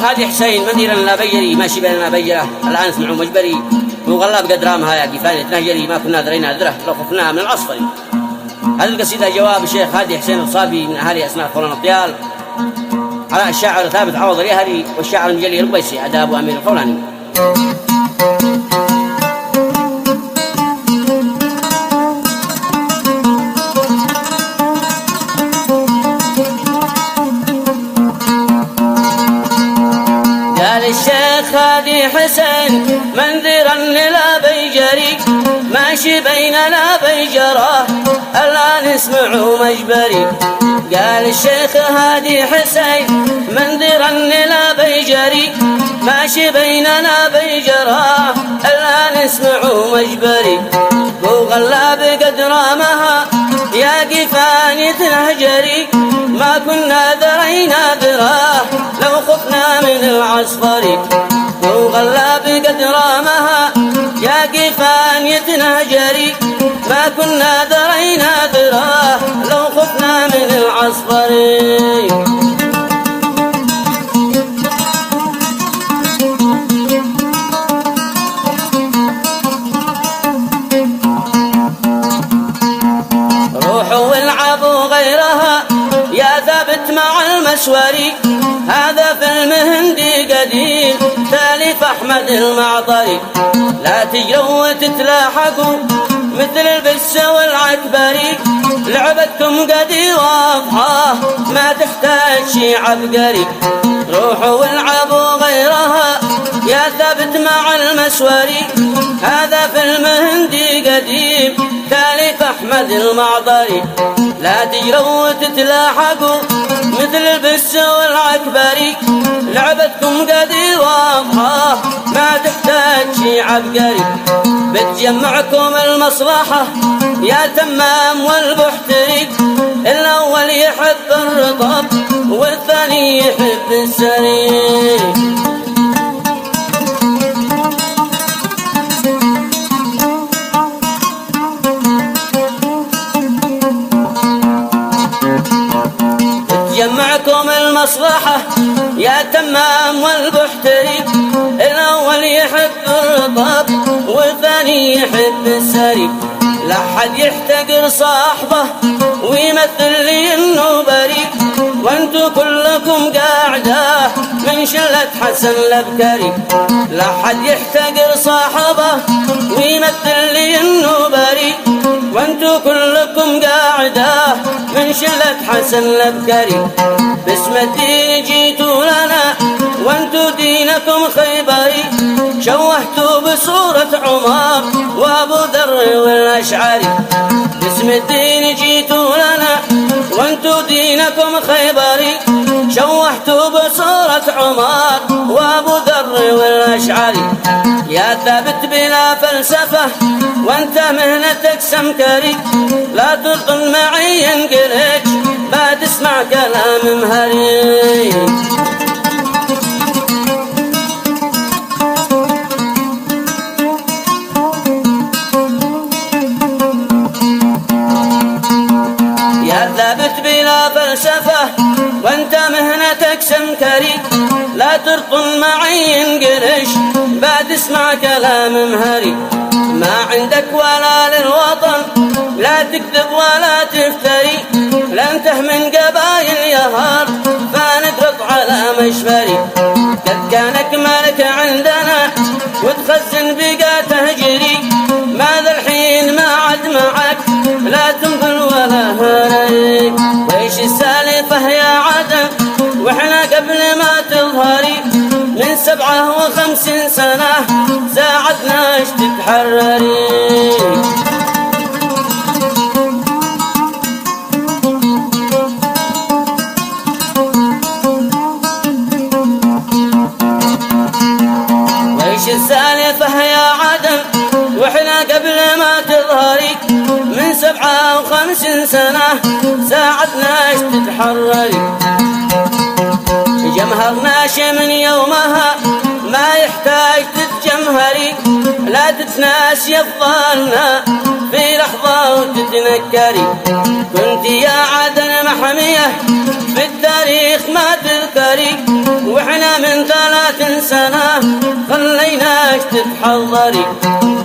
هادي حسين مديرا لا بيري ماشي بيننا بيره الآن اسمعوا مجبري وغلاب قد رامها يا كفاية تنهجري ما كنا درينا ذره لو خفناها من العصفري. هذه القصيدة جواب الشيخ هادي حسين الصابي من أهالي أسماء قرن الطيال على الشاعر ثابت عوض اليهري والشاعر المجلي القبيسي أداب أمير القولاني. قال الشيخ هادي حسين منذرا لا بيجري ماشي بيننا بيجره الآن اسمعوا مجبري. قال الشيخ هادي حسين منذرا لا بيجري ماشي بيننا بيجره الآن اسمعوا مجبري. وغلاب قد رامها يا قفاني تنهجري ما كنا درينا دراه لو خفنا من العصفري. وغلاب قد رامها يا قفاني تنهجري ما كنا درينا دراه لو خفنا من العصفري. روحوا والعبوا غيرها يا ثابت مع المسوري هذا فيلم هندي قديم تاليف أحمد المعطري. لا تجروا وتتلاحقوا مثل البس والعكبري لعبتكم قدي واضحة ما تحتاج شي عبقري. روحوا والعبوا غيرها يا ثابت مع المسوري هذا فيلم هندي قديم تاليف أحمد المعطري. لا تجروا وتتلاحقوا مثل البس والعكبري لعبتكم قدي واضحة ما تحتاج شي عبقري. بتجمعكم المصلحة يا تمام والبحتري الأول يحب الرطب والثاني يحب السري. جمعكم المصلحة يا تمام والبحتري الأول يحب الرطب والثاني يحب السري. لا حد يحتقر صاحبه ويمثل لي انه بريء وانتو كلكم قاعدة من شلة حسن الأبكري. لا حد يحتقر صاحبه ويمثل لي انه بريء وانتو كلكم قاعدة من شلة حسن الأبكري. باسم الدين جيتوا لنا وانتو دينكم خيبري شوهتوا بصورة عمر وابو ذر والأشعري. باسم الدين جيتوا لنا وانتو دينكم خيبري شوهتوا بصورة عمر وابو ذر والأشعري. يا ثابت بلا فلسفة وانت مهنتك سمكري لا ترطن معي ينقلك بعد اسمع كلام مهري. يا ثابت بلا فلسفة وانت مهنتك سمكري لا ترطن معي ينقلش بعد اسمع كلام مهري. ما عندك ولا للوطن لا تكذب ولا تفتري لانته من قبايل يهار فنقرط على مشفري. قد كانك مالك عندنا وتخزن بقى تهجري ماذا الحين ما عد معك لا تنقل ولا هري. ويش السالفة يا عدم واحنا قبل ما تظهري من 57 سنة ساعدناش تتحرري. ويش السالفة يا عدم واحنا قبل ما تظهري من 57 سنة ساعدناش تتحرري. جمهرناش من يومها ما يحتاج تتجمهري لا تتناسي افضالنا في لحظة وتتنكري. كنت يا عدن محمية في التاريخ ما تذكري تفكري، واحنا من 30 سنة خليناش تتحضري.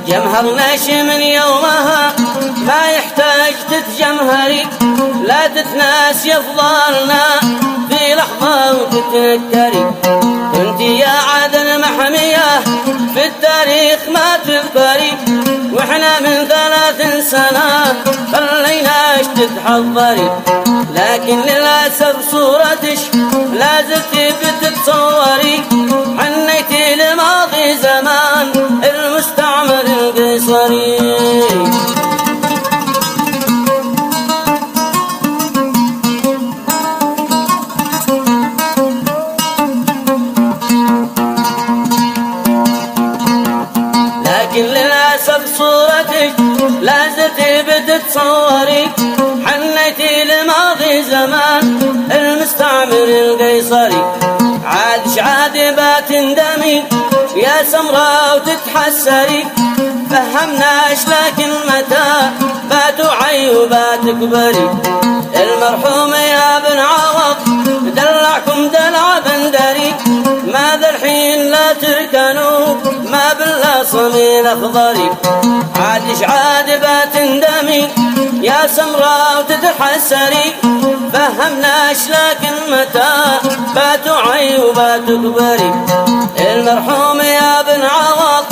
جمهرناش من يومها ما يحتاج تتجمهري، لا تتناسي افضالنا في لحظة وتتنكري. كنتي يا عدن محمية في التاريخ ما تذكري، واحنا من 30 سنة خليناش تتحضري. لكن للأسف صورتش لا زلتي بتتصوري، حنيتي لماضي زمان المستعمر القيصري. لكن للأسف صورتك لا زلتي بتتصوري، حنيتي لماضي زمان المستعمر القيصري. عادش عاد تندمي يا سمراء وتتحسري، فهمناش لكن متى باتوعي وباتكبري. المرحوم يا بن عوض دلعكم دلع بندري، ماذا الحين لا تركنوا ما بالله صميل اخضري. عادش عاد باتندمي يا سمراء وتتحسري، فهمناش لكن متى باتوعي وباتكبري. المرحوم يا بن عوض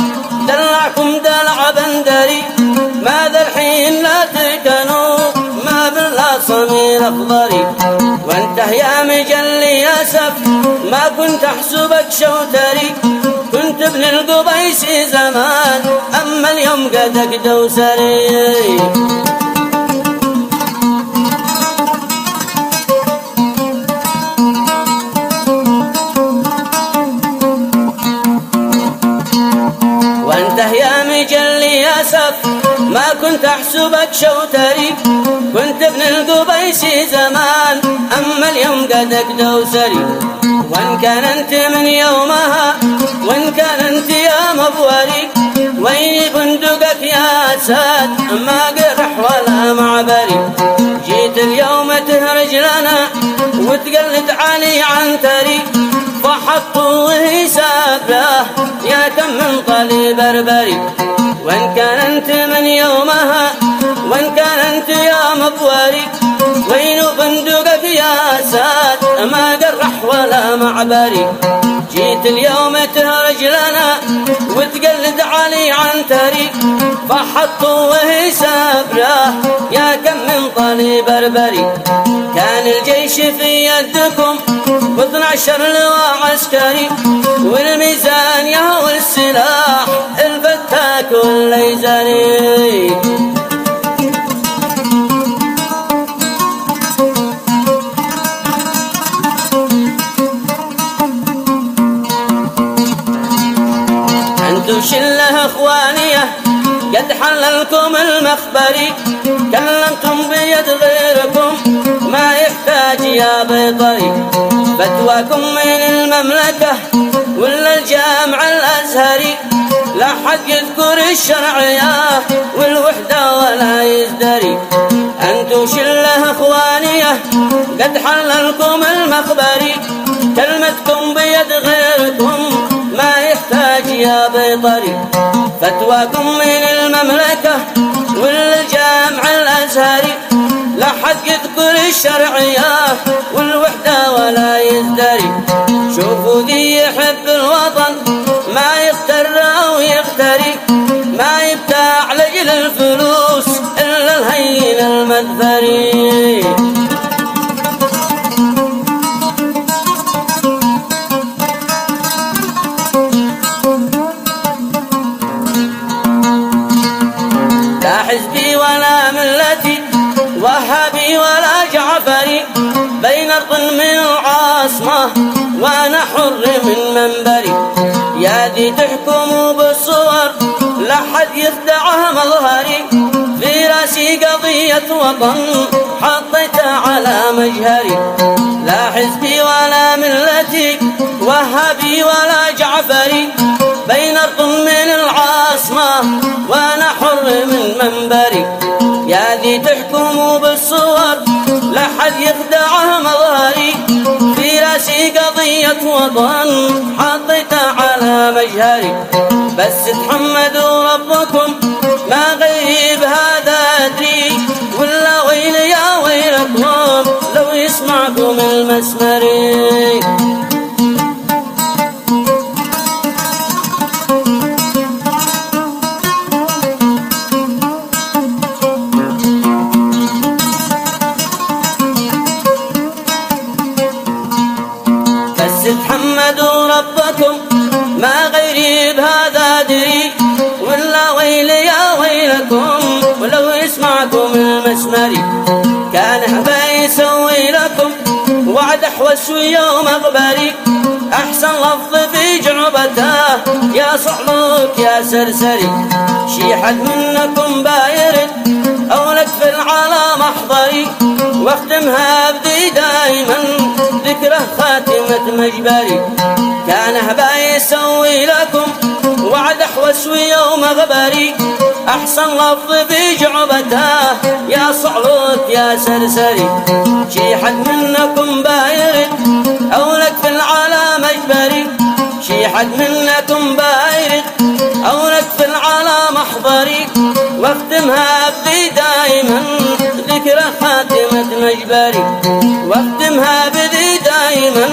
دلعكم دلع بندري، ماذا الحين لا تركنوا ما بالله صميل اخضري. وانته يا مجلي يا سف ما كنت احسبك شوتري، كنت ابن القبيسي زمان اما اليوم قدك دوسري. وانته يا مجلي يا سف ما كنت احسبك شوتري، كنت ابن القبيسي زمان اما اليوم قدك دوسري. وان كان انت من يومها وان كان انت يا مبوري، وين بندقك يا ساد ما قرح ولا معبري. جيت اليوم تهرج لنا وتقلد علي عنتري، فحطوا حساب له يا كم من طلي بربري. وان كان انت من يومها وان كان انت يا مبوري، وين بندقك يا ساد ما قرح ولا معبري. جيت اليوم تهرج لنا وتقلد علي عنتري، فحطوا حساب له يا كم من طلي بربري. كان الجيش في يدكم و12 لواء عسكري، والميزان يهوى السلاح الفتاك والليزري. انتم شله اخوانيه قد حللكم المخبري، كلمتم بيد غيركم ما يحتاج يا بيطري. فتواكم من المملكة ولا الجامع الأزهري، لا حد يذكر الشرعية والوحدة ولا يزدري. أنتو شلة اخوانية قد حللكم المخبري، كلمتكم بيد غيركم ما يحتاج يا بيطري. فتواكم من المملكة والجامع الأزهري، لا حد يذكر الشرعية والوحدة ولا يزدري. شوفوا ذي يحب الوطن ما يغتر أو يغتري، ما يبتاع لجل الفلوس إلا الهين المدفري. لا حزبي ولا ملتي وهابي ولا جعفري، بين أرض من العاصمة وأنا حر من منبري. يا ذي تحكموا بالصور لا حد يخدعها مظهري، في راسي قضية وطن حطيتها على مجهري. لا حزبي ولا ملتي وهابي ولا جعفري، بين أرض من العاصمة وأنا حر من منبري. يا ذي تحكموا بالصور لا حد يخدعها مظهري، في سياسي قضية وطن حطيتها على مجهري، بس تحمدوا ربكم ما غيب هذا أدري، ولا ويل يا ويلكم لو يسمعكم المسمري. تحمدوا ربكم ما غيري بهذا أدري، ولا ويل يا ويلكم ولو يسمعكم المسمري. كان هبا يسوي لكم وعد أحوس ويوم أغبري، أحسن لفظ في جعبته يا صعلوك يا سرسري. شي حد منكم بايرد أو لك في العالم أحضري، واختمها بدي دايما ذكره خاتمة مجبري. كان هبا يسوي لكم وعد أحوس ويوم غبري، أحسن لفظ في جعبته يا صعلوك يا سرسري. شي حد منكم بايرد أو لك في العالم مجبري، شي حد منكم بايرد أو لك في العالم أحضري، واختمها بدي دايما ذكرى خاتمة مجبري، واختمها بدي دايما